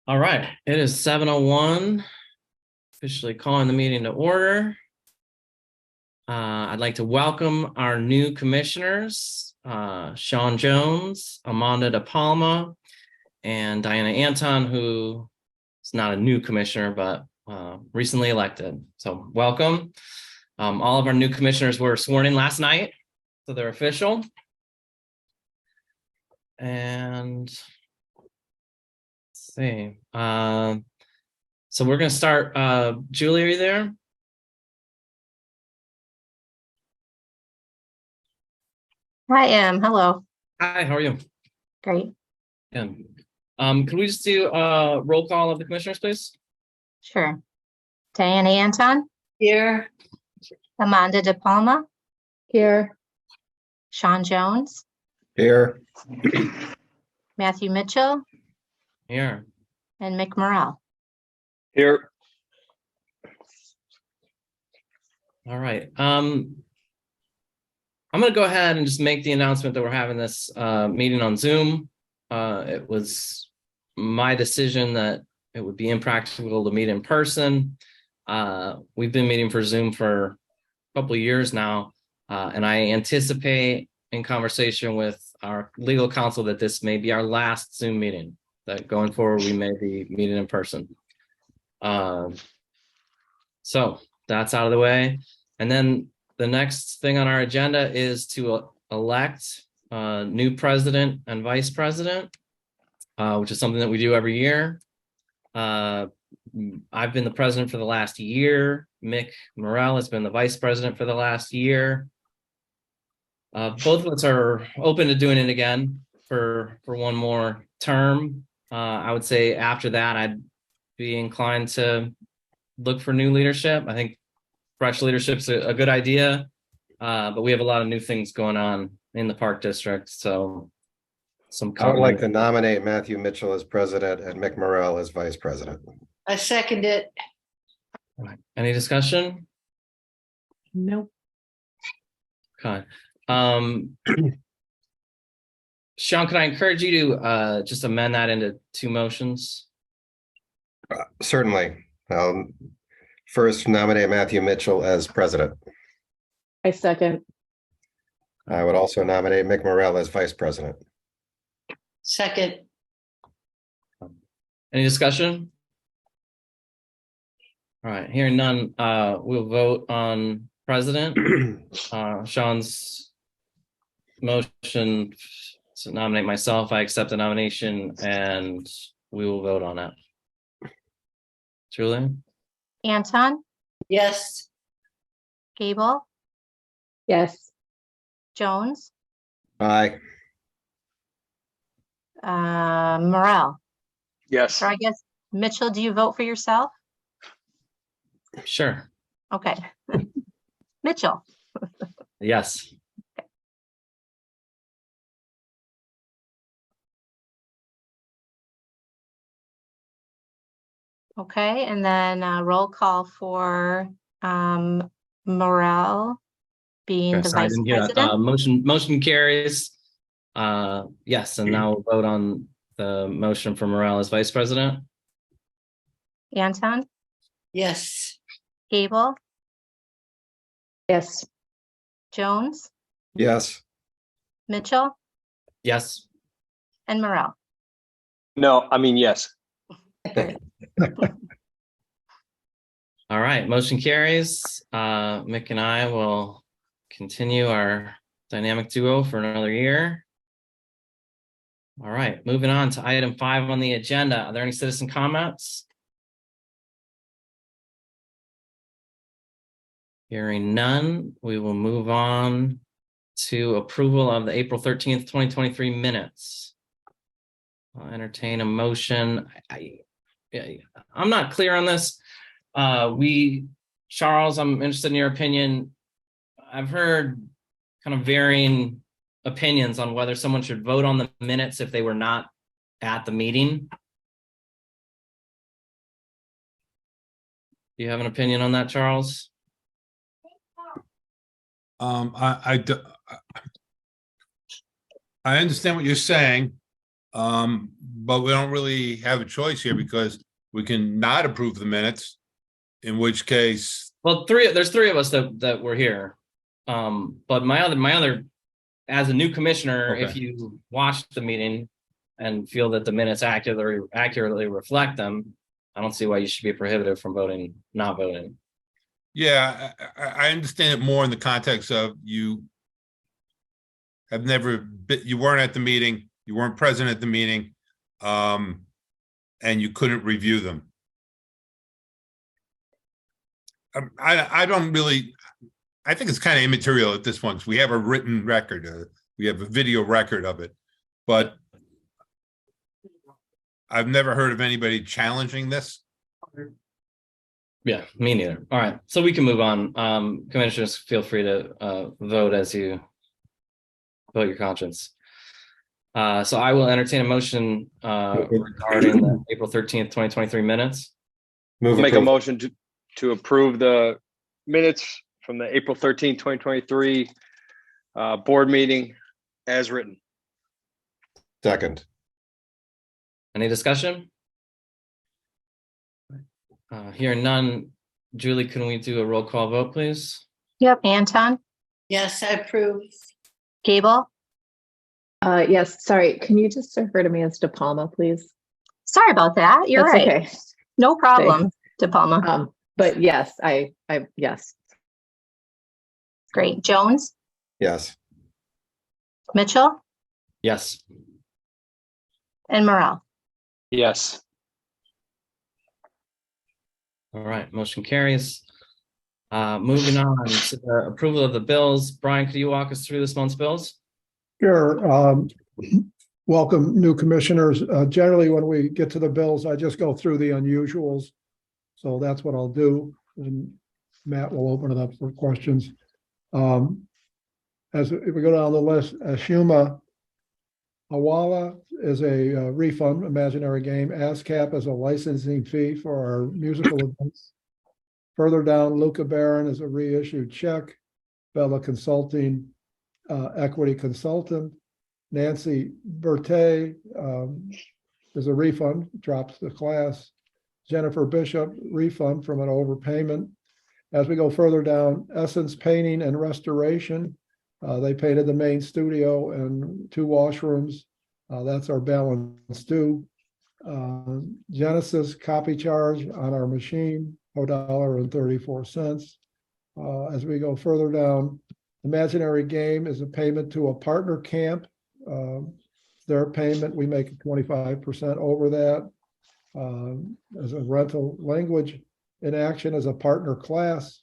All right, it is 7:01, officially calling the meeting to order. I'd like to welcome our new commissioners, Sean Jones, Amanda De Palma, and Diana Anton, who is not a new commissioner, but recently elected. So welcome. All of our new commissioners were sworn in last night, so they're official. And let's see. So we're going to start. Julie, are you there? I am. Hello. Hi, how are you? Great. Yeah. Can we just do a roll call of the commissioners, please? Sure. Diana Anton, Here. Amanda De Palma, Here. Sean Jones, Here. Matthew Mitchell, Here. and Mick Morrell. Here. All right. I'm going to go ahead and just make the announcement that we're having this meeting on Zoom. It was my decision that it would be impractical to meet in person. We've been meeting for Zoom for a couple of years now, and I anticipate in conversation with our legal counsel that this may be our last Zoom meeting, that going forward we may be meeting in person. So that's out of the way. And then the next thing on our agenda is to elect new president and vice president, which is something that we do every year. I've been the president for the last year. Mick Morrell has been the vice president for the last year. Both of us are open to doing it again for one more term. I would say after that, I'd be inclined to look for new leadership. I think fresh leadership's a good idea, but we have a lot of new things going on in the Park District. So I would like to nominate Matthew Mitchell as president and Mick Morrell as vice president. I second it. Any discussion? Nope. Okay. Sean, can I encourage you to just amend that into two motions? Certainly. First, nominate Matthew Mitchell as president. I second. I would also nominate Mick Morrell as vice president. Second. Any discussion? All right, hearing none, we'll vote on president. Sean's motion to nominate myself. I accept the nomination and we will vote on it. Julie? Anton, Yes. Gable, Yes. Jones, Aye. Morrell. Yes. Or I guess, Mitchell, do you vote for yourself? Sure. Okay. Mitchell. Yes. Okay, and then roll call for Morrell being Okay, the so I vice didn't hear that. president. Motion carries. Yes, and now we'll vote on the motion for Morrell as vice president. Anton, Yes. Gable, Yes. Jones, Yes. Mitchell, Yes. and Morrell. No, I mean, yes. All right, motion carries. Mick and I will continue our dynamic duo for another year. All right, moving on to item 5 on the agenda. Are there any citizen comments? Hearing none, we will move on to approval of the April 13th, 2023 minutes. I'll entertain a motion. I'm not clear on this. Charles, I'm interested in your opinion. I've heard kind of varying opinions on whether someone should vote on the minutes if they were not at the meeting. Do you have an opinion on that, Charles? I understand what you're saying. But we don't really have a choice here because we can not approve the minutes, in which case, Well, there's three of us that were here. But my other, as a new commissioner, if Okay. you watched the meeting and feel that the minutes accurately reflect them, I don't see why you should be prohibited from not voting. yeah, I understand it more in the context of you have never been, you weren't at the meeting, you weren't present at the meeting, and you couldn't review them. I don't really, I think it's kind of immaterial at this point. We have a written record, we have a video record of it, but I've never heard of anybody challenging this. Yeah, me neither. All right, so we can move on. Commissioners, feel free to vote as you vote your conscience. So I will entertain a motion regarding the April 13th, 2023 minutes. Move Make a approval. motion to approve the minutes from the April 13th, 2023 board meeting as written. Second. Any discussion? Hearing none. Julie, can we do a roll call vote, please? Yep, Anton, Yes, I approve. Gable. Yes, sorry, can you just refer to me as De Palma, please? Sorry about that. You're That's right. okay. No problem, De Palma. But yes, yes. Great. Jones, Yes. Mitchell, Yes. and Morel. Yes. All right, motion carries. Moving on to the approval of the bills. Brian, could you walk us through this month's bills? Sure. Welcome, new commissioners. Generally, when we get to the bills, I just go through the unusuals. So that's what I'll do. And Matt will open it up for questions. As if we go down the list, Shuma Awala is a refund, imaginary game. ASCAP is a licensing fee for our musical events. Further down, Luca Barron is a reissued check. Bella Consulting, equity consultant. Nancy Bertay is a refund, drops the class. Jennifer Bishop, refund from an overpayment. As we go further down, Essence Painting and Restoration, they painted the main studio and 2 washrooms. That's our balance due. Genesis copy charge on our machine, $1.34. As we go further down, Imaginary Game is a payment to a partner camp. Their payment, we make 25% over that. As a rental. Language in Action as a partner class.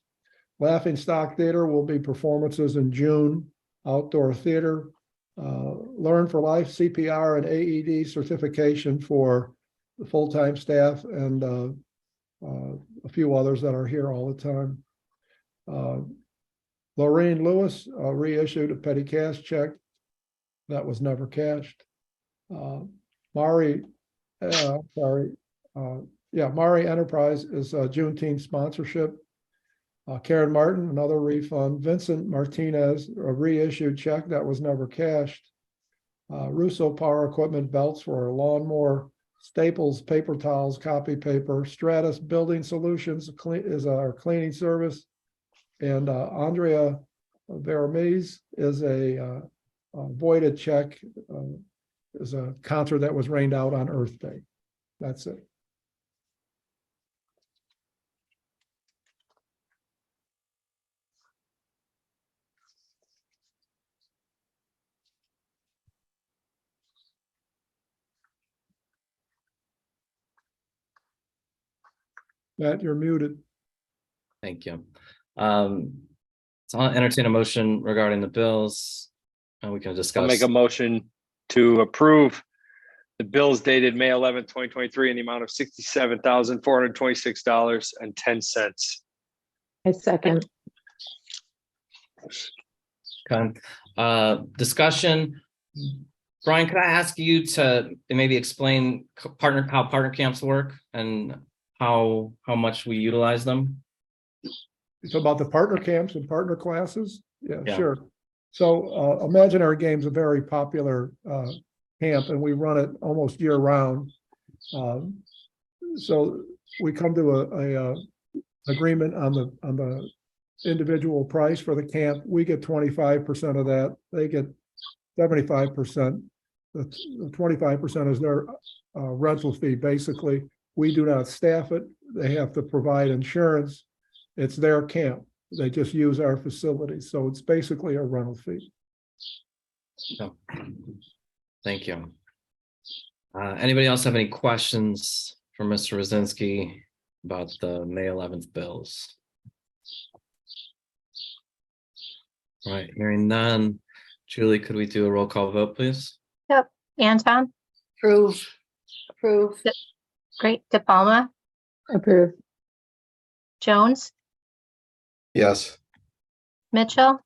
Laughing Stock Theater will be performances in June. Outdoor theater. Learn for Life CPR and AED certification for the full-time staff and a few others that are here all the time. Lorraine Lewis reissued a petty cash check that was never cashed. Mari Enterprise is a Juneteenth sponsorship. Karen Martin, another refund. Vincent Martinez, a reissued check that was never cashed. Russo Power Equipment belts for a lawnmower. Staples paper towels, copy paper. Stratus Building Solutions is our cleaning service. And Andrea Vermes is a voided check, is a concert that was rained out on Earth Day. That's it. Matt, you're muted. Thank you. So I'll entertain a motion regarding the bills, and we can I'll discuss. make a motion to approve the bills dated May 11th, 2023 in the amount of $67,426.10. I second. Okay. Discussion. Brian, could I ask you to maybe explain how partner camps work and how much we utilize them? It's about the partner camps and partner classes. Yeah, Yeah. sure. So Imaginary Games, a very popular camp, and we run it almost year round. So we come to a agreement on the individual price for the camp. We get 25% of that. They get 75%. The 25% is their rental fee. Basically, we do not staff it. They have to provide insurance. It's their camp. They just use our facilities. So it's basically a rental fee. So, thank you. Anybody else have any questions for Mr. Rosinski about the May 11th bills? All right, hearing none. Julie, could we do a roll call vote, please? Anton, Approve. great. DePalma, Approve. Jones, Yes. Mitchell,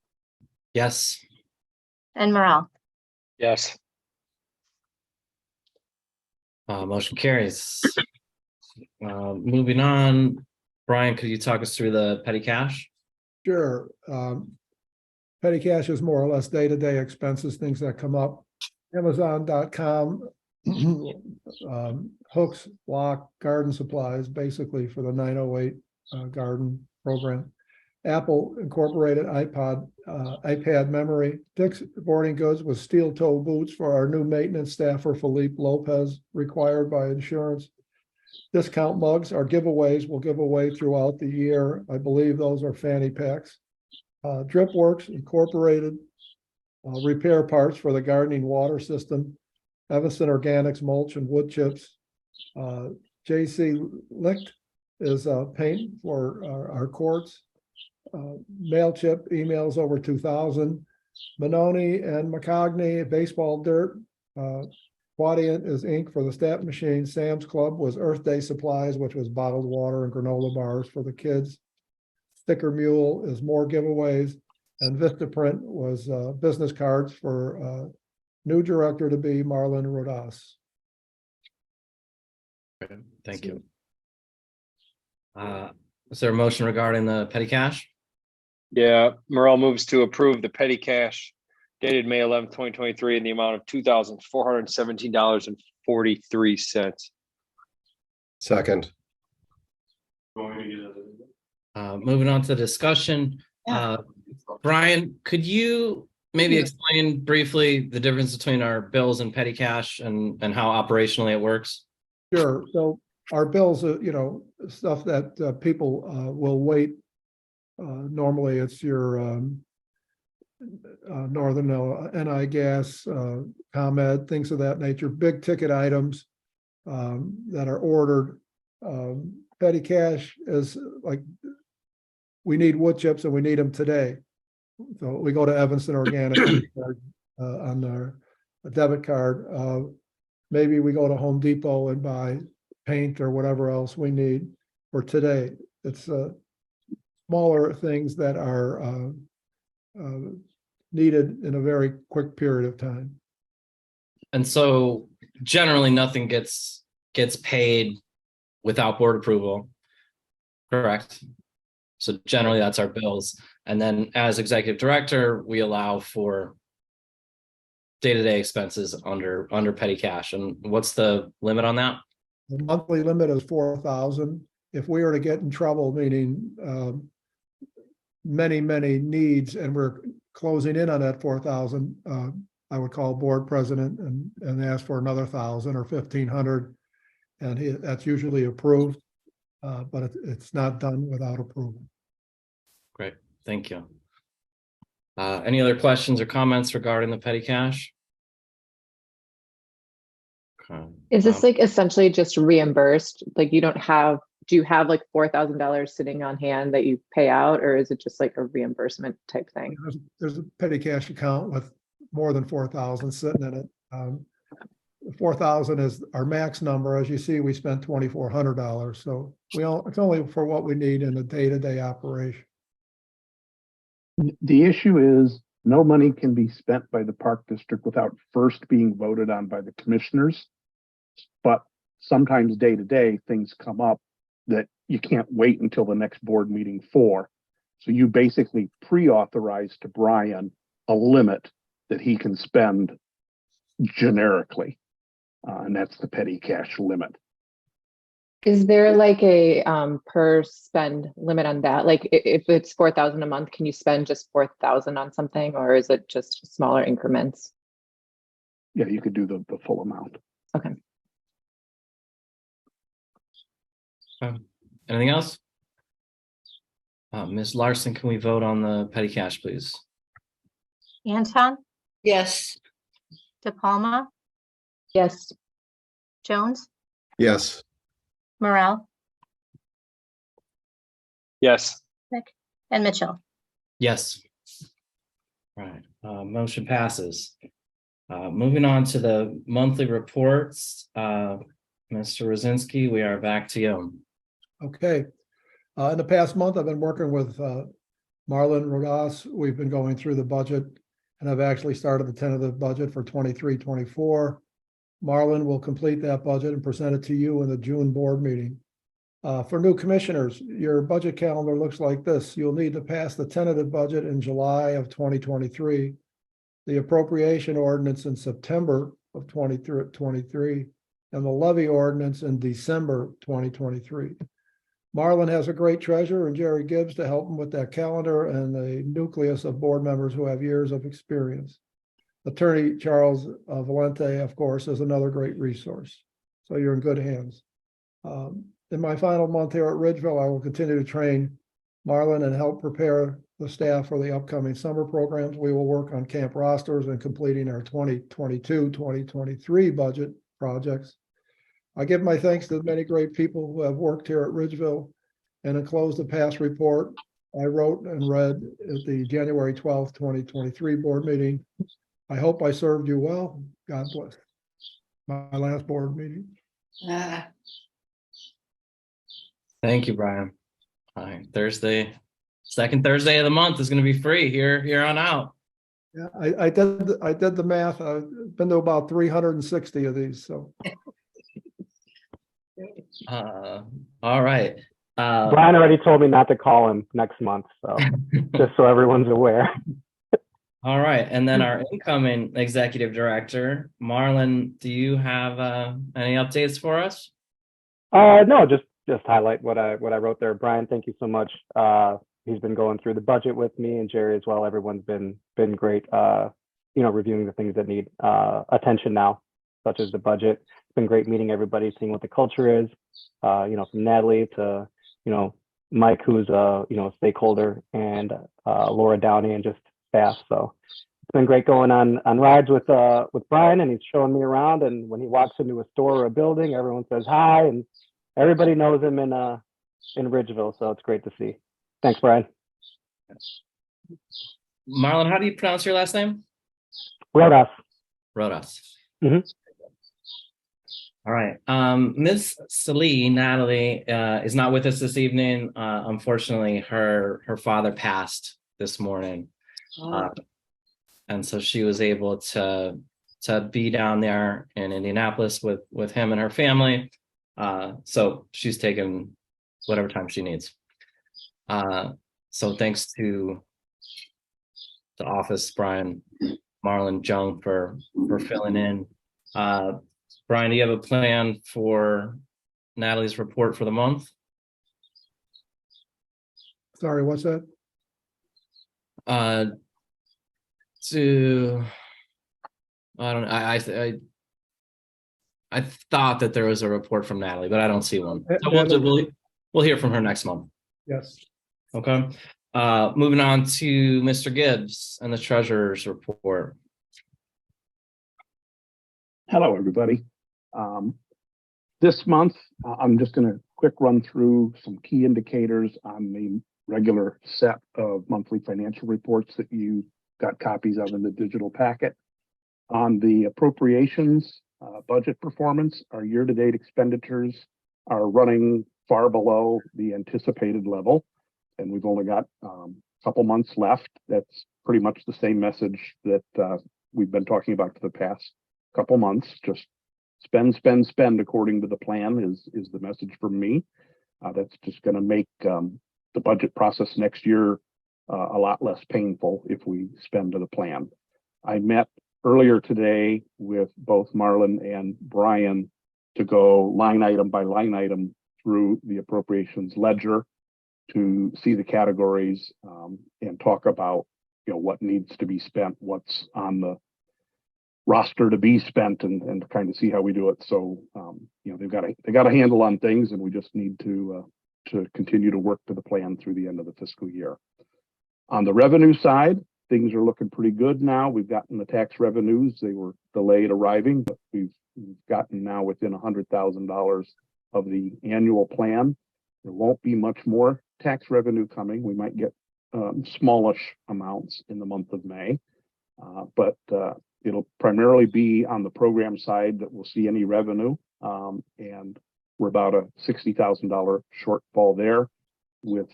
Yes. and Morel. Yes. Motion carries. Moving on, Brian, could you talk us through the petty cash? Sure. Petty cash is more or less day-to-day expenses, things that come up. Amazon.com, hooks, block, garden supplies, basically for the 908 garden program. Apple Incorporated iPad memory. Dick's Sporting Goods with steel toe boots for our new maintenance staffer, Philippe Lopez, required by insurance. Discount mugs, our giveaways will give away throughout the year. I believe those are fanny packs. Dripworks Incorporated, repair parts for the gardening water system. Evanston Organics mulch and wood chips. JC Licht is paint for our courts. MailChimp emails over 2,000. Manoni and McCogney baseball dirt. Quadient is ink for the stamp machine. Sam's Club was Earth Day supplies, which was bottled water and granola bars for the kids. Sticker Mule is more giveaways. And Vistaprint was business cards for new director to be Marlon Rodas. Thank you. Is there a motion regarding the petty cash? Yeah, Morel moves to approve the petty cash dated May 11th, 2023 in the amount of $2,417.43. Second. Moving on to the discussion. Brian, could you maybe explain briefly the difference between our bills and petty cash and how operationally it works? Sure. So our bills, stuff that people will wait. Normally it's your Northern NI gas, ComEd, things of that nature, big ticket items that are ordered. Petty cash is like, we need wood chips and we need them today. So we go to Evanston Organic on our debit card. Maybe we go to Home Depot and buy paint or whatever else we need for today. It's smaller things that are needed in a very quick period of time. And so generally nothing gets paid without board approval, correct? So generally that's our bills. And then as executive director, we allow for day-to-day expenses under petty cash. And what's the limit on that? The monthly limit is 4,000. If we were to get in trouble, meaning many needs, and we're closing in on that 4,000, I would call board president and ask for another 1,000 or 1,500, and that's usually approved, but it's not done without approval. Great, thank you. Any other questions or comments regarding the petty cash? Okay. Is this like essentially just reimbursed? Like do you have like $4,000 sitting on hand that you pay out, or is it just like a reimbursement type thing? There's a petty cash account with more than 4,000 sitting in it. 4,000 is our max number. As you see, we spent $2,400, so it's only for what we need in a day-to-day operation. The issue is no money can be spent by the park district without first being voted on by the commissioners. But sometimes day to day things come up that you can't wait until the next board meeting for. So you basically pre-authorize to Brian a limit that he can spend generically. And that's the petty cash limit. Is there like a per spend limit on that? Like if it's 4,000 a month, can you spend just 4,000 on something, or is it just smaller increments? Yeah, you could do the full amount. Okay. Anything else? Ms. Larson, can we vote on the petty cash, please? Anton, Yes. DePalma, Yes. Jones, Yes. Morel, Yes. and Mitchell. Yes. Right, motion passes. Moving on to the monthly reports. Mr. Rosinski, we are back to you. Okay. In the past month, I've been working with Marlon Rodas. We've been going through the budget, and I've actually started the tentative budget for 23-24. Marlon will complete that budget and present it to you in the June board meeting. For new commissioners, your budget calendar looks like this. You'll need to pass the tentative budget in July of 2023, the appropriation ordinance in September of 2023, and the levy ordinance in December 2023. Marlon has a great treasurer in Jerry Gibbs to help him with that calendar and the nucleus of board members who have years of experience. Attorney Charles Valente, of course, is another great resource. So you're in good hands. In my final month here at Ridgeville, I will continue to train Marlon and help prepare the staff for the upcoming summer programs. We will work on camp rosters and completing our 2022-2023 budget projects. I give my thanks to the many great people who have worked here at Ridgeville, and enclose the past report I wrote and read at the January 12th, 2023 board meeting. I hope I served you well. God bless. My last board meeting. Thank you, Brian. All right, Thursday, second Thursday of the month is going to be free here on out. Yeah, I did the math. I've been to about 360 of these, so. All right. Brian already told me not to call him next month, so just so everyone's aware. All right, and then our incoming executive director, Marlon, do you have any updates for us? No, just highlight what I wrote there. Brian, thank you so much. He's been going through the budget with me, and Jerry as well. Everyone's been great, reviewing the things that need attention now, such as the budget. It's been great meeting everybody, seeing what the culture is, from Natalie to, Mike, who's a stakeholder, and Laura Downey, and just staff. So it's been great going on rides with Brian, and he's showing me around. And when he walks into a store or a building, everyone says hi, and everybody knows him in Ridgeville. So it's great to see. Thanks, Brian. Marlon, how do you pronounce your last name? Rodas. Mm-hmm. All right. Ms. Salee, Natalie, is not with us this evening. Unfortunately, her father passed this morning. And so she was able to be down there in Indianapolis with him and her family. So she's taken whatever time she needs. So thanks to the office, Brian, Marlon, Jung for filling in. Brian, do you have a plan for Natalie's report for the month? Sorry, what's that? I don't know. I thought that there was a report from Natalie, but I don't see one. So we'll hear from her next month. Yes. Okay. Moving on to Mr. Gibbs and the treasurer's report. Hello, everybody. This month, I'm just going to quick run through some key indicators on the regular set of monthly financial reports that you got copies of in the digital packet. On the appropriations budget performance, our year-to-date expenditures are running far below the anticipated level, and we've only got a couple months left. That's pretty much the same message that we've been talking about for the past couple months. Just spend according to the plan is the message from me. That's just going to make the budget process next year a lot less painful if we spend to the plan. I met earlier today with both Marlon and Brian to go line item by line item through the appropriations ledger to see the categories and talk about, what needs to be spent, what's on the roster to be spent, and kind of see how we do it. So, they've got a handle on things, and we just need to continue to work to the plan through the end of the fiscal year. On the revenue side, things are looking pretty good now. We've gotten the tax revenues. They were delayed arriving, but we've gotten now within $100,000 of the annual plan. There won't be much more tax revenue coming. We might get smallish amounts in the month of May, but it'll primarily be on the program side that we'll see any revenue, and we're about a $60,000 shortfall there with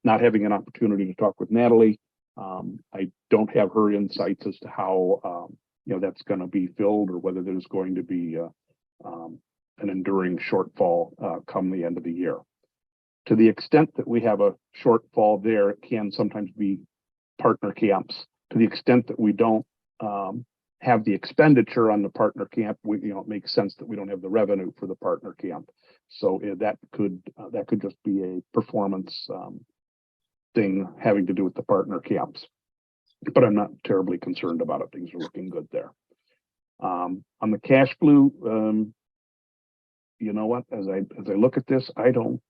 not having an opportunity to talk with Natalie. I don't have her insights as to how that's going to be filled, or whether there's going to be an enduring shortfall come the end of the year. To the extent that we have a shortfall there, it can sometimes be partner camps. To the extent that we don't have the expenditure on the partner camp, it makes sense that we don't have the revenue for the partner camp. So that could just be a performance thing having to do with the partner camps. But I'm not terribly concerned about it. Things are looking good there. On the cash flow, you know what? As I look at this, I don't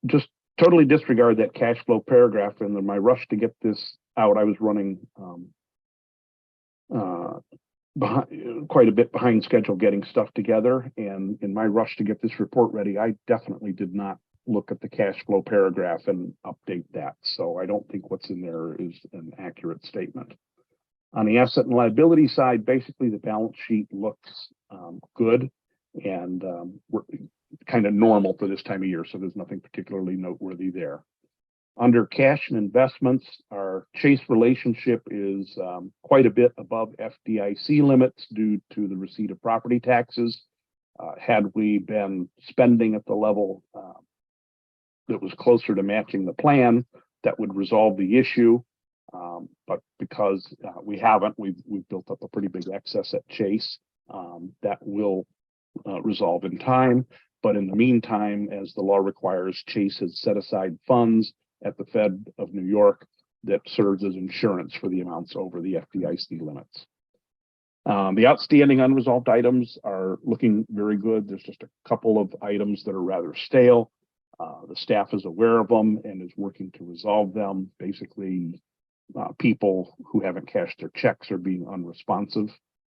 just totally disregard that cash flow paragraph. And in my rush to get this out, I was running quite a bit behind schedule getting stuff together. And in my rush to get this report ready, I definitely did not look at the cash flow paragraph and update that. So I don't think what's in there is an accurate statement. On the asset and liability side, basically the balance sheet looks good, and we're kind of normal for this time of year. So there's nothing particularly noteworthy there. Under cash and investments, our Chase relationship is quite a bit above FDIC limits due to the receipt of property taxes. Had we been spending at the level that was closer to matching the plan, that would resolve the issue. But because we haven't, we've built up a pretty big excess at Chase that will resolve in time. But in the meantime, as the law requires, Chase has set aside funds at the Fed of New York that serves as insurance for the amounts over the FDIC limits. The outstanding unresolved items are looking very good. There's just a couple of items that are rather stale. The staff is aware of them and is working to resolve them. Basically, people who haven't cashed their checks are being unresponsive.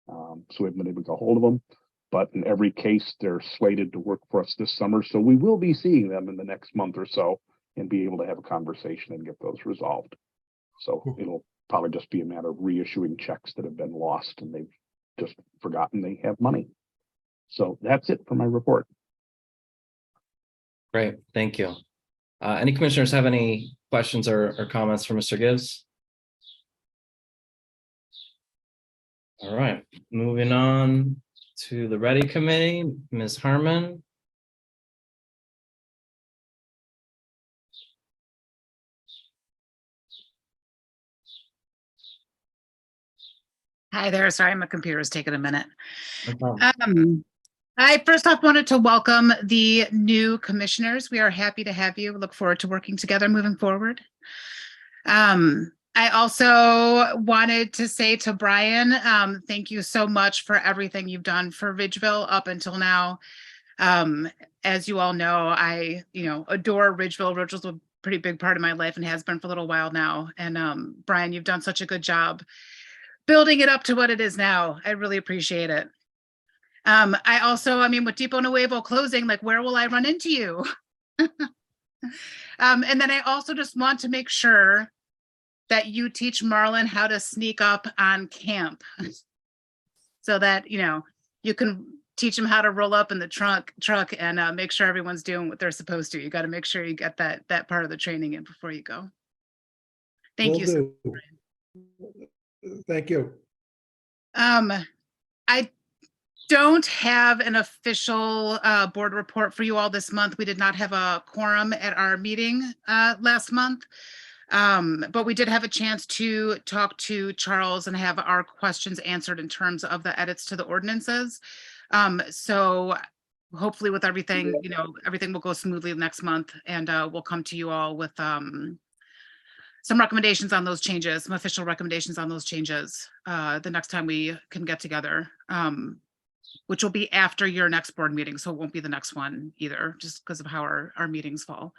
So we haven't been able to get a hold of them. But in every case, they're slated to work for us this summer. So we will be seeing them in the next month or so and be able to have a conversation and get those resolved. So it'll probably just be a matter of reissuing checks that have been lost and they've just forgotten they have money. So that's it for my report. Great, thank you. Any commissioners have any questions or comments for Mr. Gibbs? All right, moving on to the Ready Committee, Ms. Harmon. Hi there. Sorry, my computer is taking a minute. No problem. I first off wanted to welcome the new commissioners. We are happy to have you. Look forward to working together moving forward. I also wanted to say to Brian, thank you so much for everything you've done for Ridgeville up until now. As you all know, I adore Ridgeville. Ridgeville's a pretty big part of my life and has been for a little while now. And Brian, you've done such a good job building it up to what it is now. I really appreciate it. I also, with Depot Nuevo closing, where will I run into you? And then I also just want to make sure that you teach Marlon how to sneak up on camp so that, you can teach him how to roll up in the truck and make sure everyone's doing what they're supposed to. You got to make sure you get that part of the training in before you go. Thank you. Will do. Thank you. I don't have an official board report for you all this month. We did not have a quorum at our meeting last month. But we did have a chance to talk to Charles and have our questions answered in terms of the edits to the ordinances. So hopefully with everything, everything will go smoothly next month, and we'll come to you all with some recommendations on those changes, some official recommendations on those changes the next time we can get together, which will be after your next board meeting. So it won't be the next one either, just because of how our meetings fall.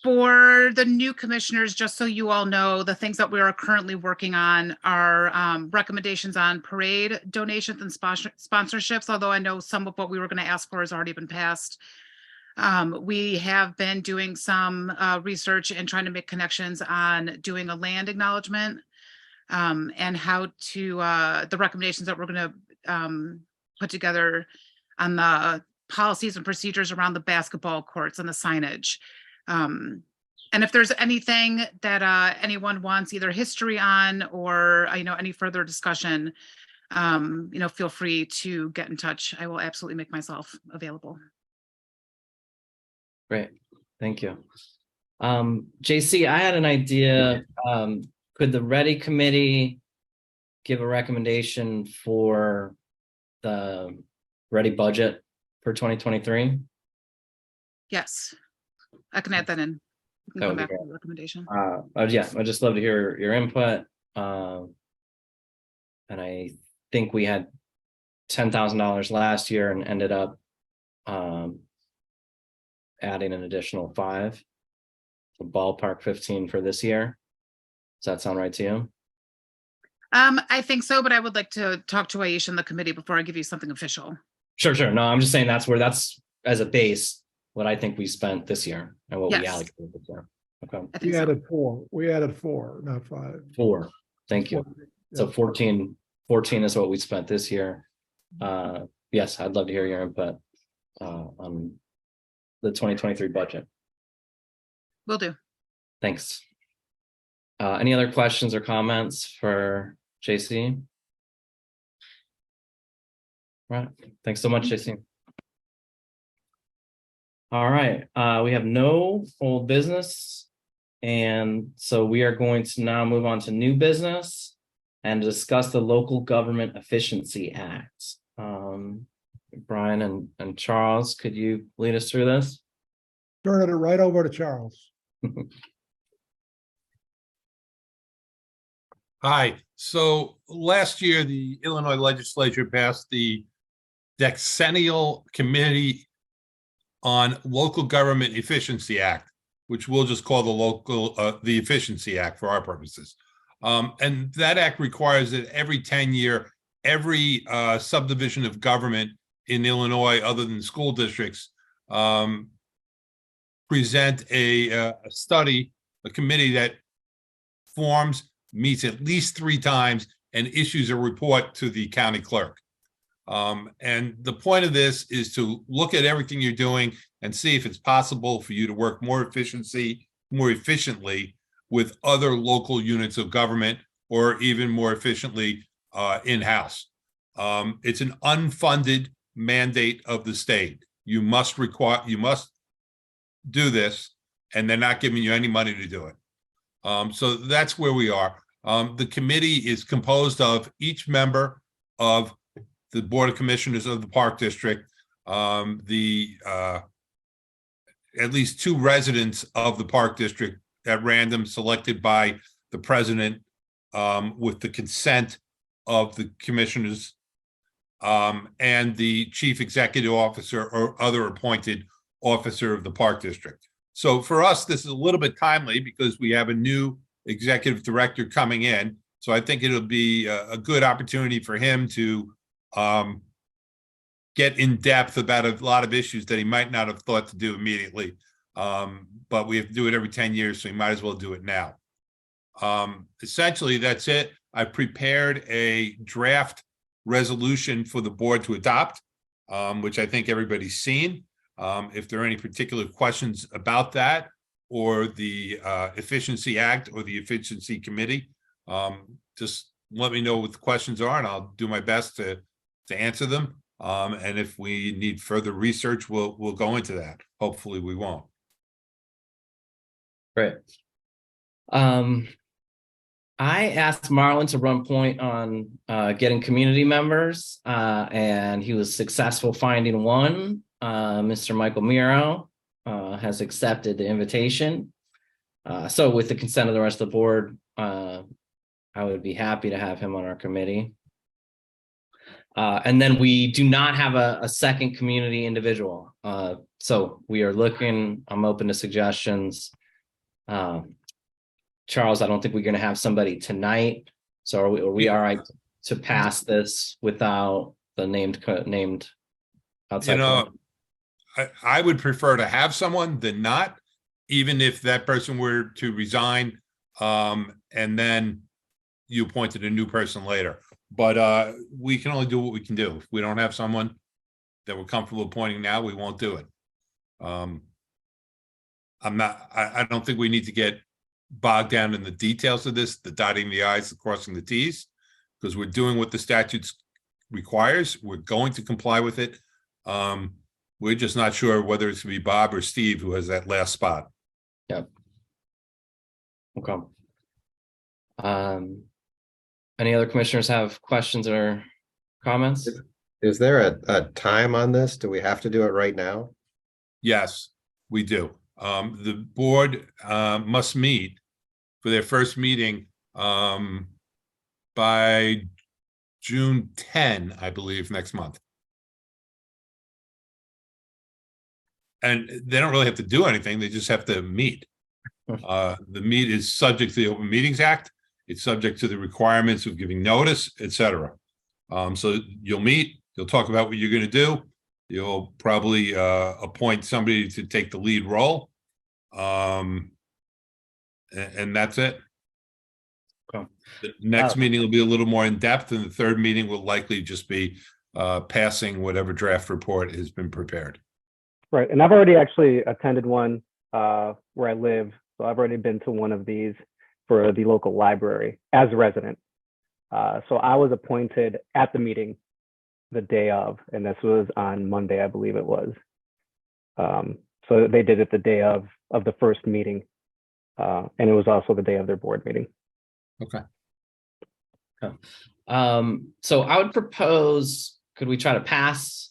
For the new commissioners, just so you all know, the things that we are currently working on are recommendations on parade donations and sponsorships, although I know some of what we were going to ask for has already been passed. We have been doing some research and trying to make connections on doing a land acknowledgement, and how to the recommendations that we're going to put together on the policies and procedures around the basketball courts and the signage. And if there's anything that anyone wants either history on or any further discussion, feel free to get in touch. I will absolutely make myself available. Great, thank you. JC, I had an idea. Could the Ready Committee give a recommendation for the Ready budget for 2023? Yes, I can add that in. We can That come would be back great. with a recommendation. Yeah, I'd just love to hear your input. And I think we had $10,000 last year and ended up adding an additional 5, so ballpark 15 for this year. Does that sound right to you? I think so, but I would like to talk to Aisha and the committee before I give you something official. Sure. No, I'm just saying that's as a base what I think we spent this year and what we Yes. allocated this year. Okay, I think We so. added 4. We added 4, not 5. 4. Thank you. So Yeah. 14 is what we spent this year. Yes, I'd love to hear your input on the 2023 budget. Will do. Thanks. Any other questions or comments for JC? Right. Thanks so much, JC. All right. We have no old business. And so we are going to now move on to new business and discuss the Local Government Efficiency Act. Brian and Charles, could you lead us through this? Turning it right over to Charles. Hi, so last year, the Illinois legislature passed the Decennial Committee on Local Government Efficiency Act, which we'll just call the Efficiency Act for our purposes. And that act requires that every 10-year, every subdivision of government in Illinois, other than school districts, present a study, a committee that forms, meets at least 3 times, and issues a report to the county clerk. And the point of this is to look at everything you're doing and see if it's possible for you to work more efficiently with other local units of government, or even more efficiently in-house. It's an unfunded mandate of the state. You must do this, and they're not giving you any money to do it. So that's where we are. The committee is composed of each member of the Board of Commissioners of the Park District, at least 2 residents of the Park District at random, selected by the president with the consent of the commissioners, and the chief executive officer or other appointed officer of the Park District. So for us, this is a little bit timely because we have a new executive director coming in. So I think it'll be a good opportunity for him to get in depth about a lot of issues that he might not have thought to do immediately. But we have to do it every 10 years, so he might as well do it now. Essentially, that's it. I prepared a draft resolution for the board to adopt, which I think everybody's seen. If there are any particular questions about that, or the Efficiency Act or the Efficiency Committee, just let me know what the questions are, and I'll do my best to answer them. And if we need further research, we'll go into that. Hopefully we won't. Great. I asked Marlon to run point on getting community members, and he was successful finding one. Mr. Michael Miro has accepted the invitation. So with the consent of the rest of the board, I would be happy to have him on our committee. And then we do not have a second community individual. So we are looking, I'm open to suggestions. Charles, I don't think we're going to have somebody tonight. So are we all right to pass this without the named outside? You know, I would prefer to have someone than not, even if that person were to resign, and then you appointed a new person later. But we can only do what we can do. If we don't have someone that we're comfortable appointing now, we won't do it. I don't think we need to get bogged down in the details of this, the dotting the i's, the crossing the t's, because we're doing what the statute requires. We're going to comply with it. We're just not sure whether it's going to be Bob or Steve who has that last spot. Yep. Okay. Any other commissioners have questions or comments? Is there a time on this? Do we have to do it right now? Yes, we do. The board must meet for their first meeting by June 10, I believe, next month. And they don't really have to do anything. They just have to meet. The meet is subject to the Open Meetings Act. It's subject to the requirements of giving notice, et cetera. So you'll meet, you'll talk about what you're going to do. You'll probably appoint somebody to take the lead role. And that's it. Okay. The next meeting will be a little more in depth, and the third meeting will likely just be passing whatever draft report has been prepared. Right, and I've already actually attended one where I live, so I've already been to one of these for the local library as a resident. So I was appointed at the meeting the day of, and this was on Monday, I believe it was. So they did it the day of the first meeting, and it was also the day of their board meeting. Okay. So I would propose, could we try to pass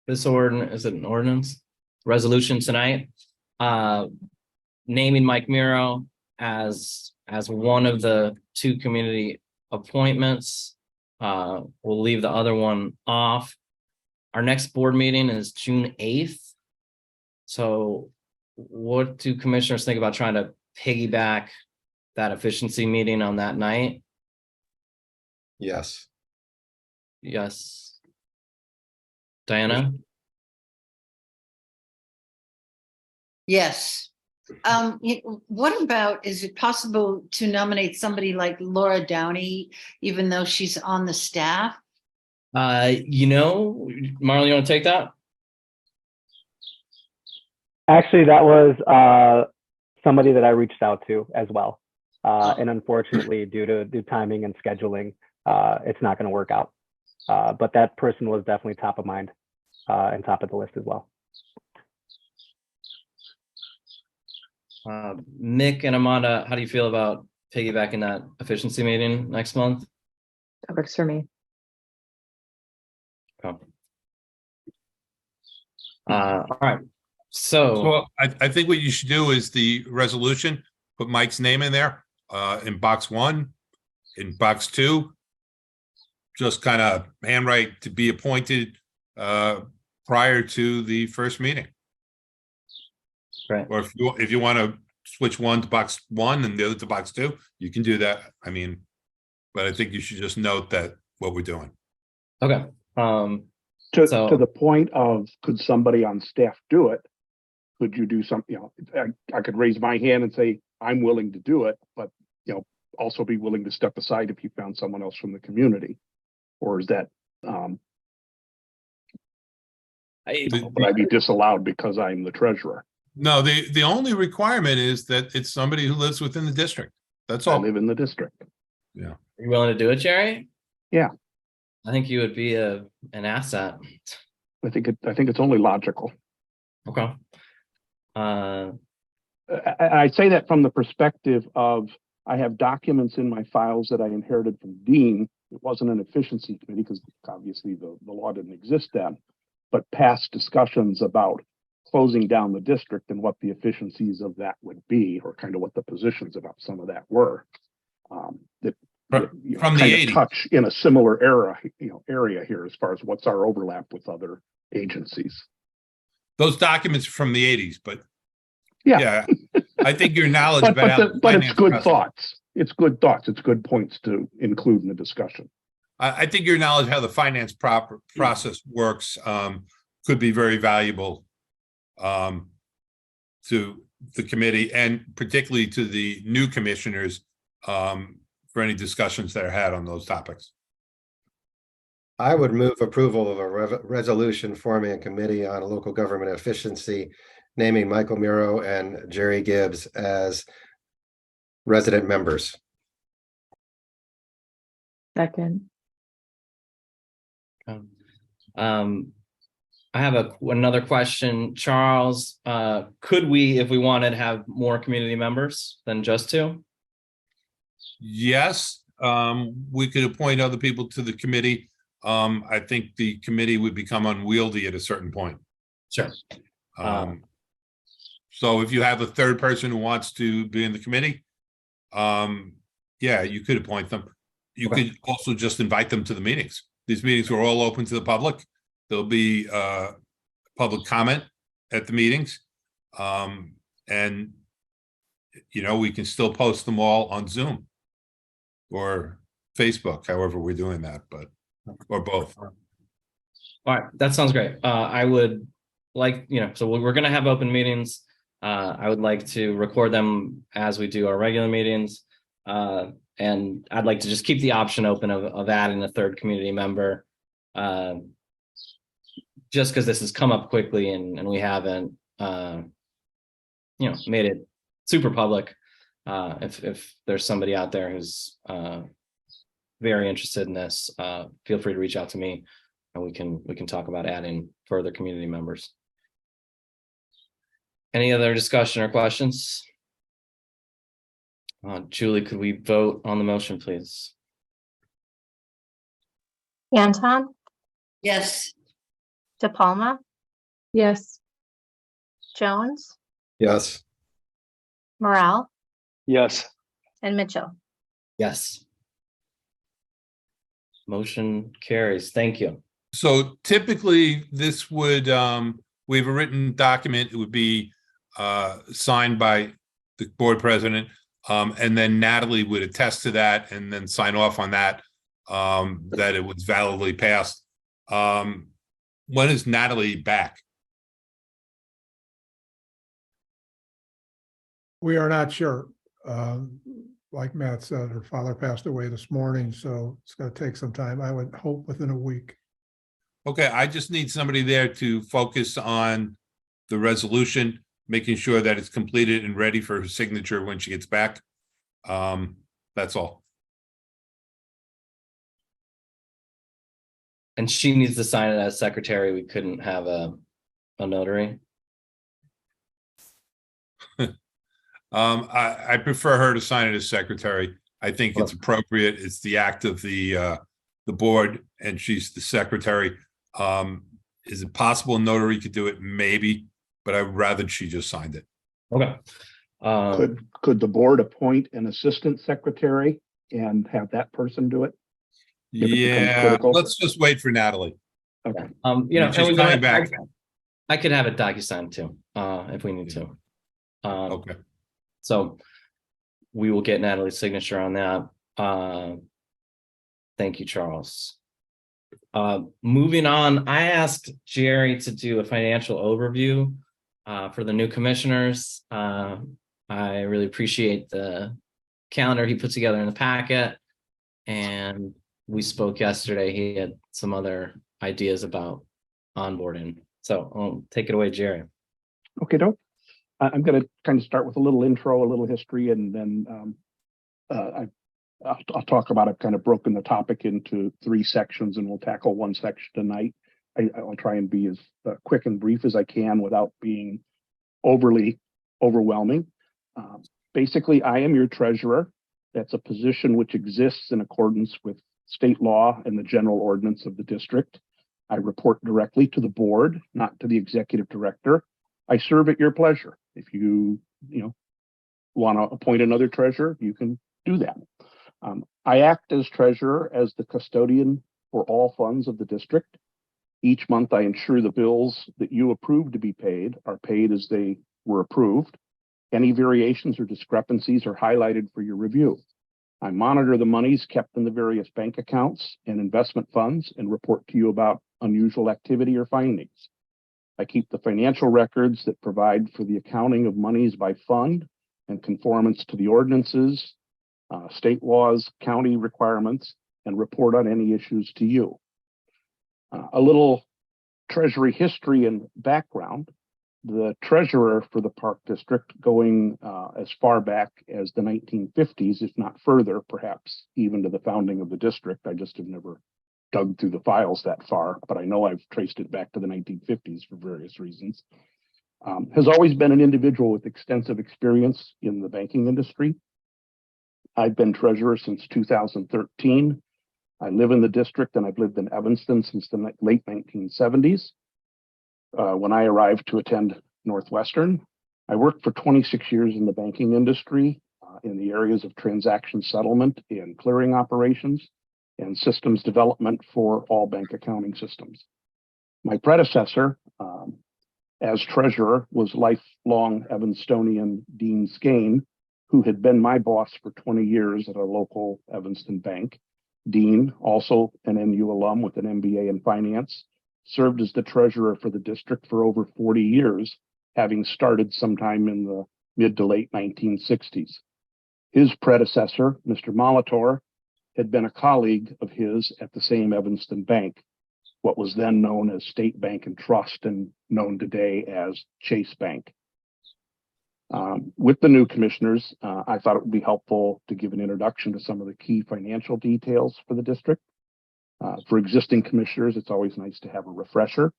this ordinance? Is it an ordinance resolution tonight? Naming Mike Miro as one of the two community appointments. We'll leave the other one off. Our next board meeting is June 8th. So what do commissioners think about trying to piggyback that efficiency meeting on that night? Yes. Yes. Diana? Yes. What about, is it possible to nominate somebody like Laura Downey, even though she's on the staff? Marlon, you want to take that? Actually, that was somebody that I reached out to as well. And unfortunately, due to timing and scheduling, it's not going to work out. But that person was definitely top of mind and top of the list as well. Mick and Amanda, how do you feel about piggybacking that efficiency meeting next month? That works for me. Okay. All right. So Well, I think what you should do is the resolution, put Mike's name in there, in box 1, in box 2, just kind of handwrite to be appointed prior to the first meeting. Right. Or if you want to switch one to box 1 and the other to box 2, you can do that. I mean, but I think you should just note that what we're doing. okay. To So- the point of, could somebody on staff do it? Could you do something, I could raise my hand and say, I'm willing to do it, but, also be willing to step aside if you found someone else from the community? Or is that, would I be disallowed because I'm the treasurer? No, the only requirement is that it's somebody who lives within the district. That's I all. live in the district. Are you willing to do it, Jerry? Yeah. I think you would be an asset. I think it's only logical. Okay. I say that from the perspective of, I have documents in my files that I inherited from Dean. It wasn't an efficiency committee because obviously the law didn't exist then, but past discussions about closing down the district and what the efficiencies of that would be, or kind of what the positions about some of that were. That you know, From the kind of 80s. touch in a similar area here as far as what's our overlap with other agencies. Those documents are from the 80s, but Yeah. I think your knowledge But, about how the but it's finance good process- thoughts. It's good thoughts. It's good points to include in the discussion. I think your knowledge how the finance process works could be very valuable to the committee and particularly to the new commissioners for any discussions that are had on those topics. I would move approval of a resolution forming a committee on local government efficiency, naming Michael Muro and Jerry Gibbs as resident members. Second. I have another question, Charles. Could we, if we wanted, have more community members than just two? Yes, we could appoint other people to the committee. I think the committee would become unwieldy at a certain point. Sure. So if you have a third person who wants to be in the committee, yeah, you could appoint them. You could also just invite them to the meetings. These meetings are all open to the public. There'll be public comment at the meetings. And, you know, we can still post them all on Zoom or Facebook, however we're doing that, but, or both. All right, that sounds great. I would like, you know, so we're going to have open meetings. I would like to record them as we do our regular meetings. And I'd like to just keep the option open of adding a third community member. Just because this has come up quickly and we haven't, you know, made it super public. If there's somebody out there who's very interested in this, feel free to reach out to me and we can talk about adding further community members. Any other discussion or questions? Julie, could we vote on the motion, please? Anton, Yes. DePalma, Yes. Jones, Yes. Morel, Yes. and Mitchell. Yes. Motion carries. Thank you. So typically this would, we have a written document, it would be signed by the board president. And then Natalie would attest to that and then sign off on that, that it was validly passed. When is Natalie back? We are not sure. Like Matt said, her father passed away this morning, so it's going to take some time. I would hope within a week. Okay, I just need somebody there to focus on the resolution, making sure that it's completed and ready for her signature when she gets back. That's all. And she needs to sign it as secretary. We couldn't have a notary. I prefer her to sign it as secretary. I think it's appropriate. It's the act of the board and she's the secretary. Is it possible a notary could do it? Maybe, but I'd rather she just signed it. Okay. Could the board appoint an assistant secretary and have that person do it? If it becomes Yeah, critical? let's just wait for Natalie. Okay. You know, She's coming back. I could have it DocuSign too, if we need to. Okay. So we will get Natalie's signature on that. Thank you, Charles. Moving on, I asked Jerry to do a financial overview for the new commissioners. I really appreciate the calendar he put together in the packet. And we spoke yesterday. He had some other ideas about onboarding. So I'll take it away, Jerry. Okay, doke. I'm going to kind of start with a little intro, a little history, and then I'll talk about it. Kind of broken the topic into 3 sections, and we'll tackle one section tonight. I'll try and be as quick and brief as I can without being overly overwhelming. Basically, I am your treasurer. That's a position which exists in accordance with state law and the general ordinance of the district. I report directly to the board, not to the executive director. I serve at your pleasure. If you want to appoint another treasurer, you can do that. I act as treasurer as the custodian for all funds of the district. Each month, I ensure the bills that you approve to be paid are paid as they were approved. Any variations or discrepancies are highlighted for your review. I monitor the monies kept in the various bank accounts and investment funds and report to you about unusual activity or findings. I keep the financial records that provide for the accounting of monies by fund and conformance to the ordinances, state laws, county requirements, and report on any issues to you. A little treasury history and background. The treasurer for the Park District, going as far back as the 1950s, if not further, perhaps even to the founding of the district. I just have never dug through the files that far, but I know I've traced it back to the 1950s for various reasons. Has always been an individual with extensive experience in the banking industry. I've been treasurer since 2013. I live in the district and I've lived in Evanston since the late 1970s. When I arrived to attend Northwestern, I worked for 26 years in the banking industry in the areas of transaction settlement and clearing operations and systems development for all bank accounting systems. My predecessor as treasurer was lifelong Evanstonian Dean Skane, who had been my boss for 20 years at a local Evanston bank. Dean, also an NU alum with an MBA in finance, served as the treasurer for the district for over 40 years, having started sometime in the mid to late 1960s. His predecessor, Mr. Molitor, had been a colleague of his at the same Evanston Bank, what was then known as State Bank and Trust and known today as Chase Bank. With the new commissioners, I thought it would be helpful to give an introduction to some of the key financial details for the district. For existing commissioners, it's always nice to have a refresher.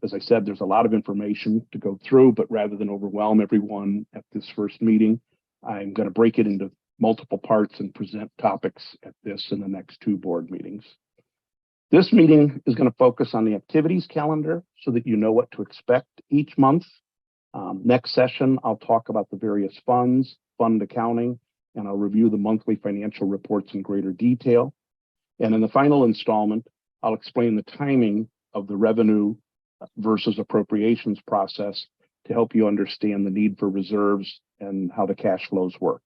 As I said, there's a lot of information to go through, but rather than overwhelm everyone at this first meeting, I'm going to break it into multiple parts and present topics at this and the next two board meetings. This meeting is going to focus on the activities calendar so that you know what to expect each month. Next session, I'll talk about the various funds, fund accounting, and I'll review the monthly financial reports in greater detail. And in the final installment, I'll explain the timing of the revenue versus appropriations process to help you understand the need for reserves and how the cash flows work.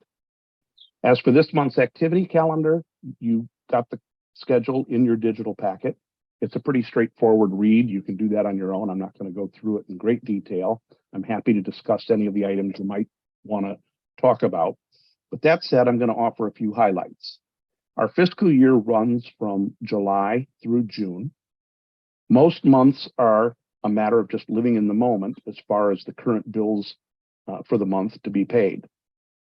As for this month's activity calendar, you got the schedule in your digital packet. It's a pretty straightforward read. You can do that on your own. I'm not going to go through it in great detail. I'm happy to discuss any of the items you might want to talk about. But that said, I'm going to offer a few highlights. Our fiscal year runs from July through June. Most months are a matter of just living in the moment as far as the current bills for the month to be paid.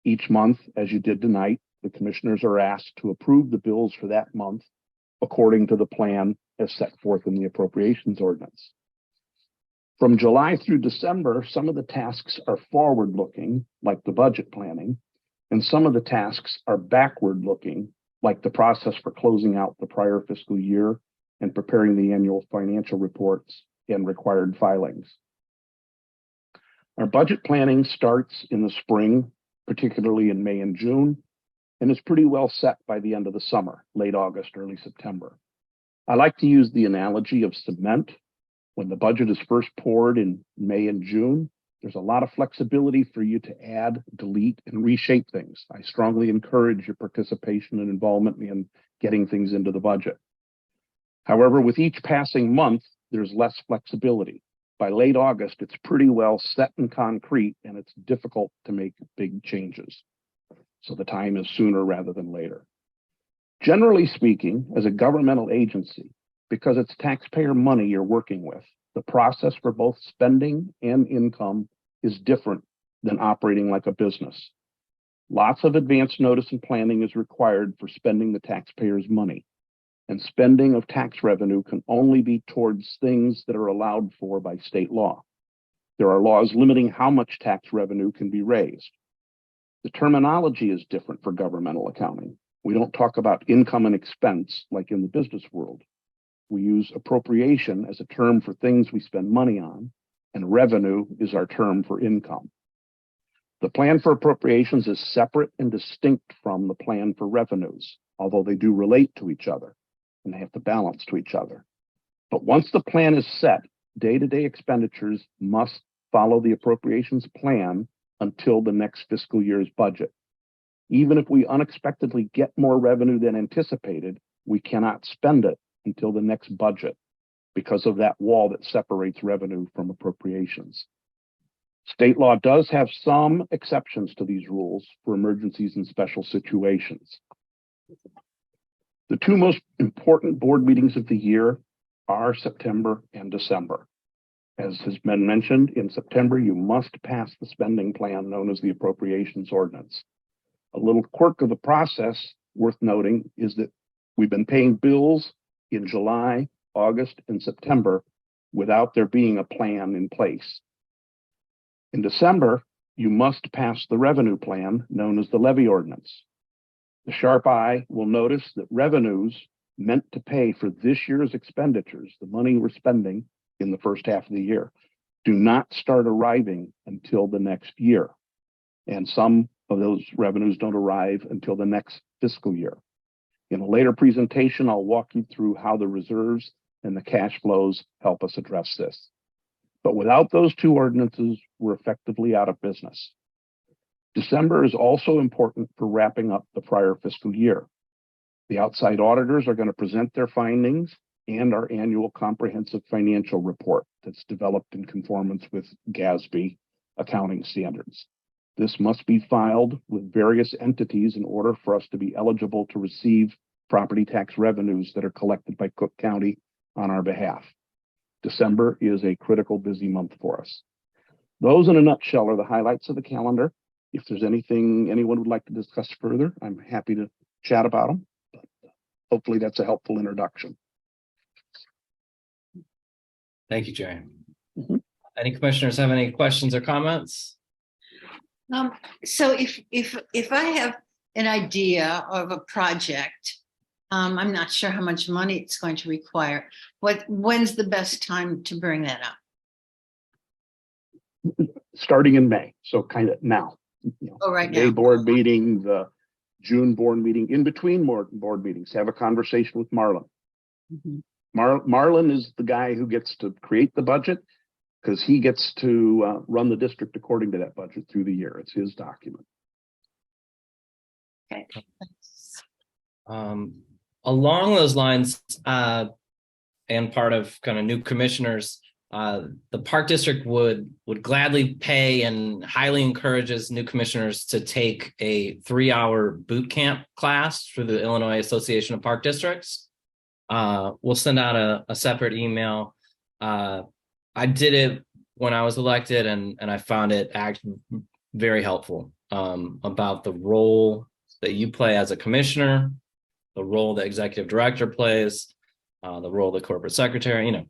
Each month, as you did tonight, the commissioners are asked to approve the bills for that month according to the plan as set forth in the appropriations ordinance. From July through December, some of the tasks are forward-looking, like the budget planning, and some of the tasks are backward-looking, like the process for closing out the prior fiscal year and preparing the annual financial reports and required filings. Our budget planning starts in the spring, particularly in May and June, and is pretty well set by the end of the summer, late August, early September. I like to use the analogy of cement. When the budget is first poured in May and June, there's a lot of flexibility for you to add, delete, and reshape things. I strongly encourage your participation and involvement in getting things into the budget. However, with each passing month, there's less flexibility. By late August, it's pretty well set in concrete, and it's difficult to make big changes. So the time is sooner rather than later. Generally speaking, as a governmental agency, because it's taxpayer money you're working with, the process for both spending and income is different than operating like a business. Lots of advance notice and planning is required for spending the taxpayer's money, and spending of tax revenue can only be towards things that are allowed for by state law. There are laws limiting how much tax revenue can be raised. The terminology is different for governmental accounting. We don't talk about income and expense like in the business world. We use appropriation as a term for things we spend money on, and revenue is our term for income. The plan for appropriations is separate and distinct from the plan for revenues, although they do relate to each other and they have to balance to each other. But once the plan is set, day-to-day expenditures must follow the appropriations plan until the next fiscal year's budget. Even if we unexpectedly get more revenue than anticipated, we cannot spend it until the next budget because of that wall that separates revenue from appropriations. State law does have some exceptions to these rules for emergencies and special situations. The two most important board meetings of the year are September and December. As has been mentioned, in September, you must pass the spending plan known as the appropriations ordinance. A little quirk of the process worth noting is that we've been paying bills in July, August, and September without there being a plan in place. In December, you must pass the revenue plan known as the levy ordinance. The sharp eye will notice that revenues meant to pay for this year's expenditures, the money we're spending in the first half of the year, do not start arriving until the next year. And some of those revenues don't arrive until the next fiscal year. In a later presentation, I'll walk you through how the reserves and the cash flows help us address this. But without those two ordinances, we're effectively out of business. December is also important for wrapping up the prior fiscal year. The outside auditors are going to present their findings and our annual comprehensive financial report that's developed in conformance with GASB accounting standards. This must be filed with various entities in order for us to be eligible to receive property tax revenues that are collected by Cook County on our behalf. December is a critical busy month for us. Those in a nutshell are the highlights of the calendar. If there's anything anyone would like to discuss further, I'm happy to chat about them. But hopefully that's a helpful introduction. Thank you, Jerry. Mhm. Any commissioners have any questions or comments? So if I have an idea of a project, I'm not sure how much money it's going to require. When's the best time to bring that up? Starting in May, so kind of now. Oh, right May now. board meeting, the June board meeting, in between board meetings, have a conversation with Marlon. Mhm. Marlon is the guy who gets to create the budget because he gets to run the district according to that budget through the year. It's his document. Okay. Along those lines, and part of kind of new commissioners, the Park District would gladly pay and highly encourages new commissioners to take a 3-hour boot camp class through the Illinois Association of Park Districts. We'll send out a separate email. I did it when I was elected, and I found it very helpful about the role that you play as a commissioner, the role the executive director plays, the role of the corporate secretary.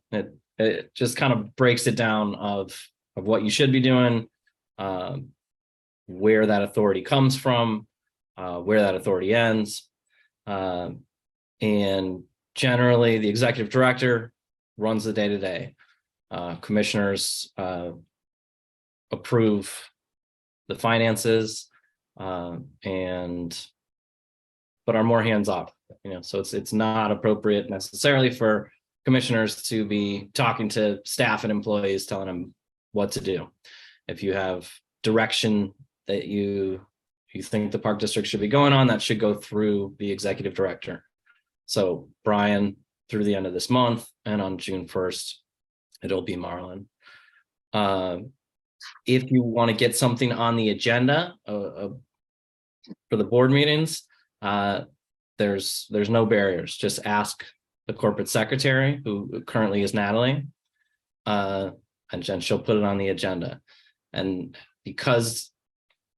It just kind of breaks it down of what you should be doing, where that authority comes from, where that authority ends. And generally, the executive director runs the day-to-day. Commissioners approve the finances but are more hands-off. So it's not appropriate necessarily for commissioners to be talking to staff and employees, telling them what to do. If you have direction that you think the Park District should be going on, that should go through the executive director. So Brian, through the end of this month, and on June 1st, it'll be Marlon. If you want to get something on the agenda for the board meetings, there's no barriers. Just ask the corporate secretary, who currently is Natalie, and then she'll put it on the agenda. And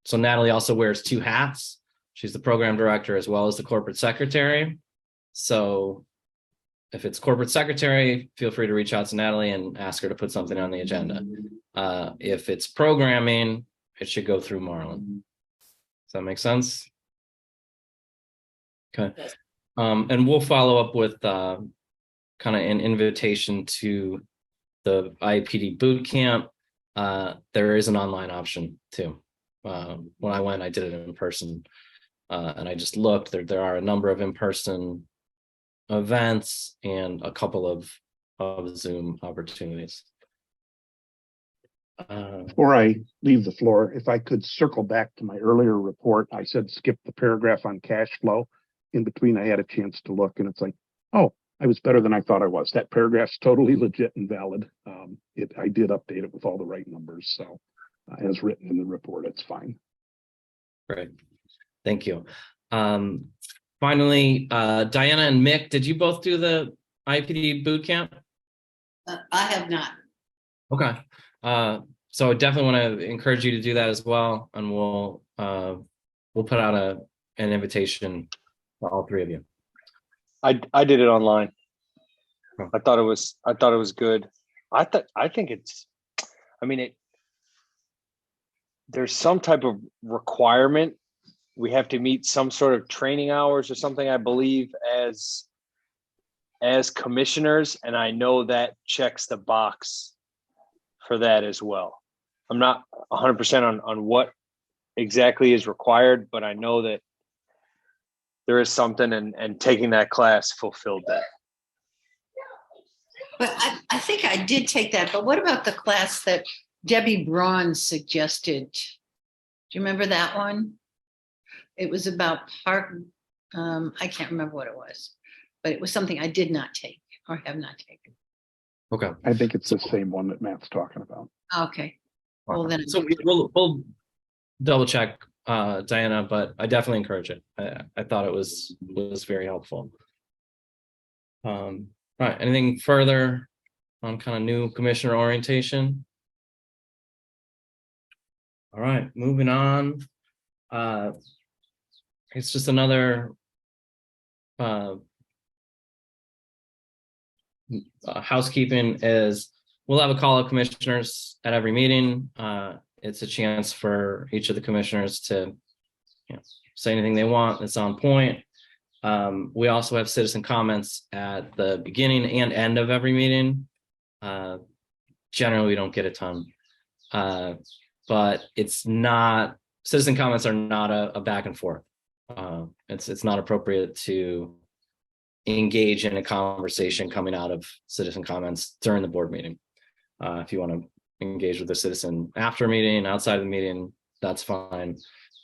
so Natalie also wears 2 hats. She's the program director as well as the corporate secretary. So if it's corporate secretary, feel free to reach out to Natalie and ask her to put something on the agenda. If it's programming, it should go through Marlon. Does that make sense? Okay. And we'll follow up with kind of an invitation to the IAPD boot camp. There is an online option too. When I went, I did it in person, and I just looked. There are a number of in-person events and a couple of Zoom opportunities. Before I leave the floor, if I could circle back to my earlier report, I said skip the paragraph on cash flow. In between, I had a chance to look, and it's like, oh, I was better than I thought I was. That paragraph's totally legit and valid. I did update it with all the right numbers, so as written in the report, it's fine. Great, thank you. Finally, Diana and Mick, did you both do the IPD boot camp? I have not. Okay. So I definitely want to encourage you to do that as well, and we'll put out an invitation for all three of you. I did it online. Oh. I thought it was good. I think it's, I mean, there's some type of requirement. We have to meet some sort of training hours or something, I believe, as commissioners, and I know that checks the box for that as well. I'm not 100% on what exactly is required, but I know that there is something, and taking that class fulfilled that. But I think I did take that. But what about the class that Debbie Braun suggested? Do you remember that one? It was about park. I can't remember what it was, but it was something I did not take or have not taken. Okay. I think it's the same one that Matt's talking about. Okay. Well, then. So we'll double check, Diana, but I definitely encourage it. I thought it was very helpful. All right. Anything further on kind of new commissioner orientation? All right, moving on. It's just another housekeeping is we'll have a call of commissioners at every meeting. It's a chance for each of the commissioners to say anything they want. It's on point. We also have citizen comments at the beginning and end of every meeting. Generally, we don't get a ton, but it's not, citizen comments are not a back and forth. It's not appropriate to engage in a conversation coming out of citizen comments during the board meeting. If you want to engage with the citizen after a meeting, outside of the meeting, that's fine.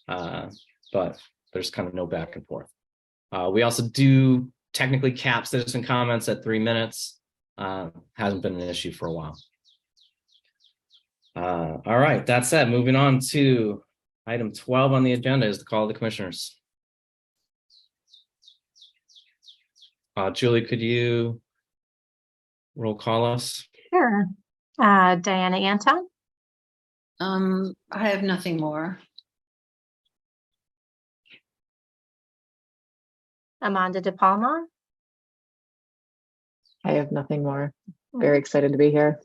But there's kind of no back and forth. We also do technically cap citizen comments at 3 minutes. Hasn't been an issue for a while. All right, that said, moving on to item 12 on the agenda is the call of the commissioners. Julie, could you roll call us? Sure. Diana Anton, I have nothing more. Amanda De Palma, I have nothing more. Very excited to be here.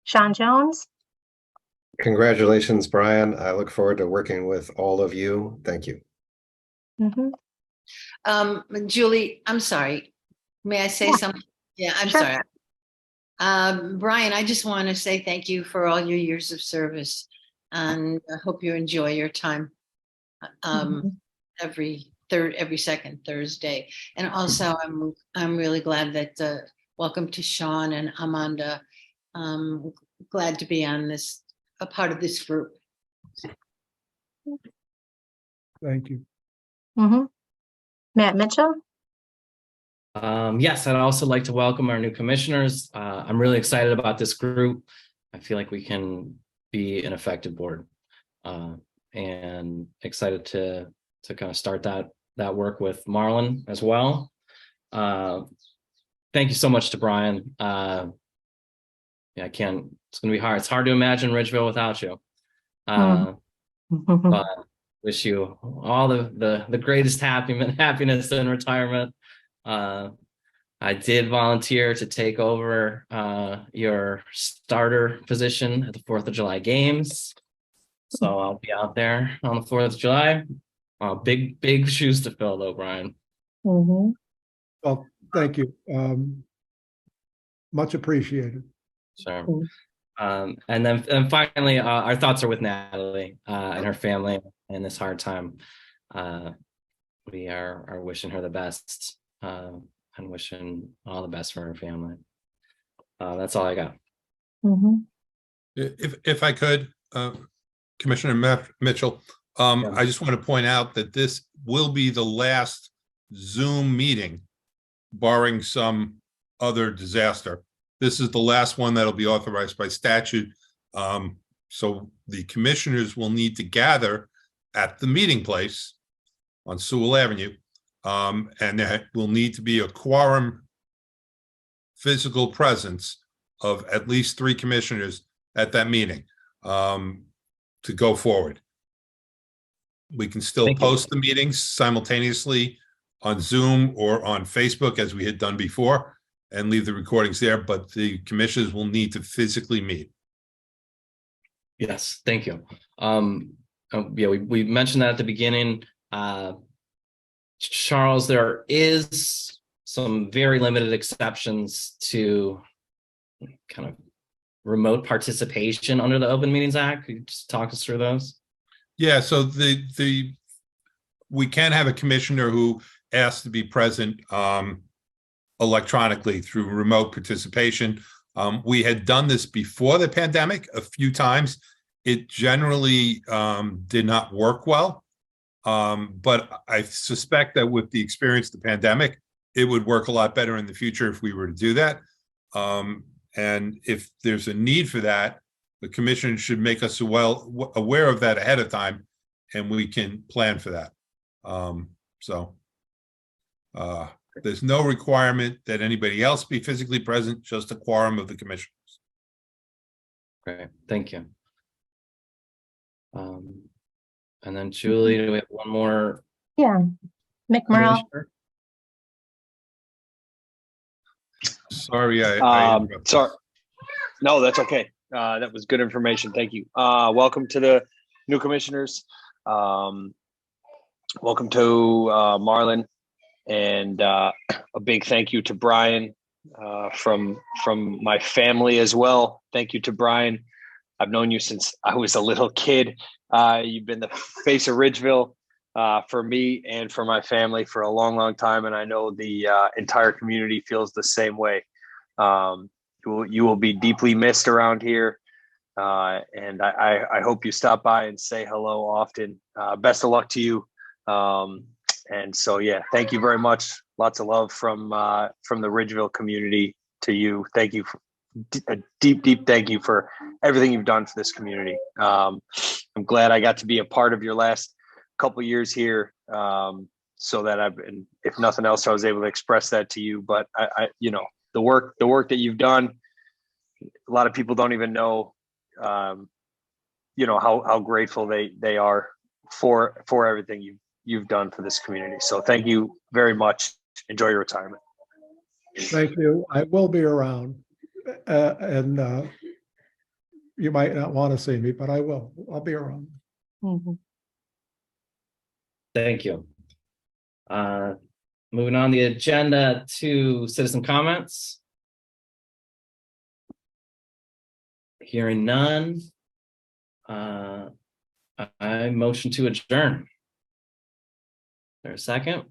Sean Jones, Congratulations, Brian. I look forward to working with all of you. Thank you. Julie, I'm sorry. May I say something? Yeah, I'm Sure. sorry. Brian, I just want to say thank you for all your years of service, and I hope you enjoy your time every second Thursday. And also, I'm really glad that welcome to Sean and Amanda. Glad to be on a part of this group. Thank you. Matt Mitchell, Yes, I'd also like to welcome our new commissioners. I'm really excited about this group. I feel like we can be an effective board, and excited to kind of start that work with Marlon as well. Thank you so much to Brian. Yeah, it's going to be hard. It's hard to imagine Ridgeville without you. But wish you all the greatest happiness in retirement. I did volunteer to take over your starter position at the 4th of July games. So I'll be out there on the 4th of July. Big shoes to fill though, Brian. Mhm. Well, thank you. Much appreciated. Sure. Mm. And finally, our thoughts are with Natalie and her family in this hard time. We are wishing her the best and wishing all the best for her family. That's all I got. Mhm. If I could, Commissioner Mitchell, Yeah. I just want to point out that this will be the last Zoom meeting, barring some other disaster. This is the last one that'll be authorized by statute. So the commissioners will need to gather at the meeting place on Sewell Avenue. And there will need to be a quorum physical presence of at least 3 commissioners at that meeting to go forward. We can still Thank you. post the meetings simultaneously on Zoom or on Facebook as we had done before and leave the recordings there, but the commissioners will need to physically meet. Yes, thank you. Yeah, we mentioned that at the beginning. Charles, there is some very limited exceptions to kind of remote participation under the Open Meetings Act. Could you just talk us through those? Yeah, so we can have a commissioner who asks to be present electronically through remote participation. We had done this before the pandemic a few times. It generally did not work well. But I suspect that with the experience of the pandemic, it would work a lot better in the future if we were to do that. And if there's a need for that, the commission should make us well aware of that ahead of time, and we can plan for that. There's no requirement that anybody else be physically present, just a quorum of the commissioners. Great, thank you. And then Julie, do we have one more? Yeah. McMurrow. commissioner? Sorry, I interrupted. Sorry. No, that's okay. That was good information. Thank you. Welcome to the new commissioners. Welcome to Marlon, and a big thank you to Brian from my family as well. Thank you to Brian. I've known you since I was a little kid. You've been the face of Ridgeville for me and for my family for a long, long time. And I know the entire community feels the same way. You will be deeply missed around here. And I hope you stop by and say hello often. Best of luck to you. And so, yeah, thank you very much. Lots of love from the Ridgeville community to you. Thank you. A deep thank you for everything you've done for this community. I'm glad I got to be a part of your last couple years here, so that I've been, if nothing else, I was able to express that to you. But I the work that you've done, a lot of people don't even know, how grateful they are for everything you've done for this community. So thank you very much. Enjoy your retirement. Thank you. I will be around. And you might not want to see me, but I will. I'll be around. Mhm. Thank you. Moving on the agenda to citizen comments. Hearing none. I motion to adjourn. Is there a second?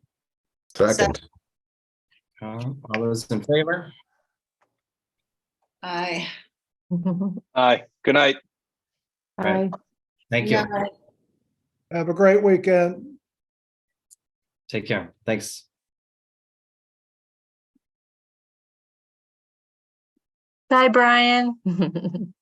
Second. All those in favor? I. Aye. Good night. Right. Bye. Thank you. Yeah. Have a great weekend. Take care. Thanks. Bye, Brian.